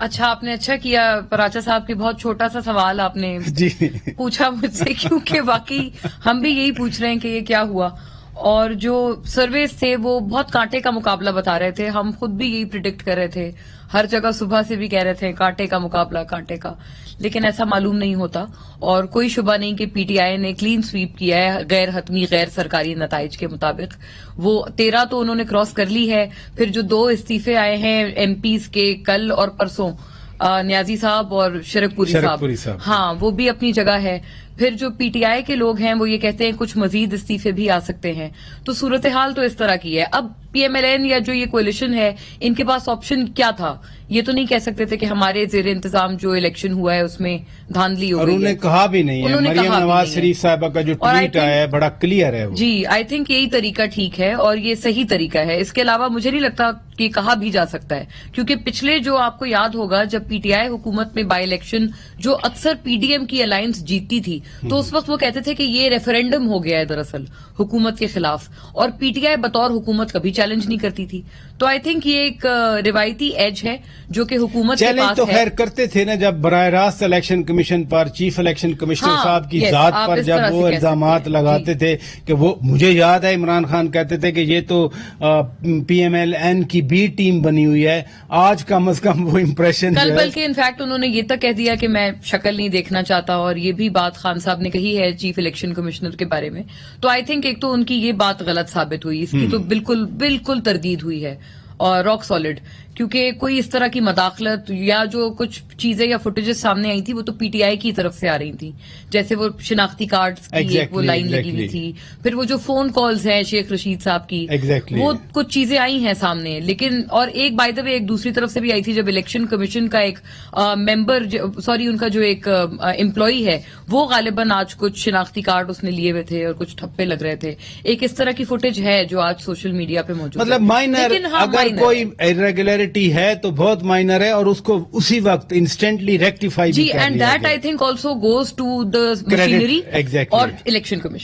اچھا آپ نے اچھا کیا پراچا صاحب کی بہت چھوٹا سا سوال آپ نے جی پوچھا مجھ سے، کیونکہ واقعی ہم بھی یہی پوچھ رہے ہیں کہ یہ کیا ہوا. اور جو سرویز تھے وہ بہت کانٹے کا مقابلہ بتا رہے تھے، ہم خود بھی یہی پریڈکٹ کر رہے تھے، ہر جگہ صبح سے بھی کہہ رہے تھے کانٹے کا مقابلہ کانٹے کا، لیکن ایسا معلوم نہیں ہوتا. اور کوئی شبہ نہیں کہ پی ٹی آئی نے کلین سویپ کیا ہے غیر حتمی غیر سرکاری نتائج کے مطابق. وہ 13 تو انہوں نے کراس کر لی ہے. پھر جو 2 استعفے آئے ہیں ایم پیز کے کل اور پرسوں، نیازی صاحب اور شرک پوری صاحب، ہاں وہ بھی اپنی جگہ ہے. پھر جو پی ٹی آئی کے لوگ ہیں وہ یہ کہتے ہیں کچھ مزید استعفے بھی آ سکتے ہیں. تو صورتحال تو اس طرح کی ہے. اب پی ایم ایل این یا جو یہ کولیشن ہے ان کے پاس آپشن کیا تھا؟ یہ تو نہیں کہہ سکتے تھے کہ ہمارے زیر انتظام جو الیکشن ہوا ہے اس میں دھاندلی ہو گئی ہے. اور انہوں نے کہا بھی نہیں ہے. مریم نواز شریف صاحبہ کا جو ٹویٹ آیا ہے بڑا کلیئر ہے. جی آئی تھنک یہی طریقہ ٹھیک ہے اور یہ صحیح طریقہ ہے. اس کے علاوہ مجھے نہیں لگتا کہ کہا بھی جا سکتا ہے، کیونکہ پچھلے جو آپ کو یاد ہوگا جب پی ٹی آئی حکومت میں بائی الیکشن جو اکثر پی ڈی ایم کی الائنس جیتتی تھی تو اس وقت وہ کہتے تھے کہ یہ ریفرینڈم ہو گیا ہے دراصل حکومت کے خلاف، اور پی ٹی آئی بطور حکومت کبھی چیلنج نہیں کرتی تھی. تو آئی تھنک یہ ایک روایتی ایج ہے جو کہ حکومت کے پاس تو خیر کرتے تھے نا جب براہ راست الیکشن کمیشن پر چیف الیکشن کمشنر صاحب کی ذات پر جب وہ الزامات لگاتے تھے کہ وہ، مجھے یاد ہے عمران خان کہتے تھے کہ یہ تو پی ایم ایل این کی بی ٹیم بنی ہوئی ہے. آج کم از کم وہ امپریشن کل بلکہ انفیکٹ انہوں نے یہ تک کہہ دیا کہ میں شکل نہیں دیکھنا چاہتا، اور یہ بھی بات خان صاحب نے کہی ہے چیف الیکشن کمشنر کے بارے میں. تو آئی تھنک ایک تو ان کی یہ بات غلط ثابت ہوئی، اس کی تو بالکل تردید ہوئی ہے اور راک سالڈ، کیونکہ کوئی اس طرح کی مداخلت یا جو کچھ چیزیں یا فوٹیجز سامنے آئی تھی وہ تو پی ٹی آئی کی طرف سے آ رہی تھی. جیسے وہ شناختی کارڈز کی ایک وہ لائن لگی ہوئی تھی، پھر وہ جو فون کالز ہیں شیخ رشید صاحب کی، وہ کچھ چیزیں آئی ہیں سامنے. لیکن اور ایک بائی دا وے ایک دوسری طرف سے بھی آئی تھی جب الیکشن کمیشن کا ایک ممبر، ان کا جو ایک امپلائی ہے وہ غالباً آج کچھ شناختی کارڈ اس نے لیے ہوئے تھے اور کچھ ٹھپے لگ رہے تھے. ایک اس طرح کی فوٹیج ہے جو آج سوشل میڈیا پہ موجود ہے. مطلب مائنر، اگر کوئی irregularity ہے تو بہت مائنر ہے اور اس کو اسی وقت انسٹنٹلی ریکٹیفائی بھی کر لیا گیا. جی and that I think also goes to the machinery اور الیکشن کمیشن.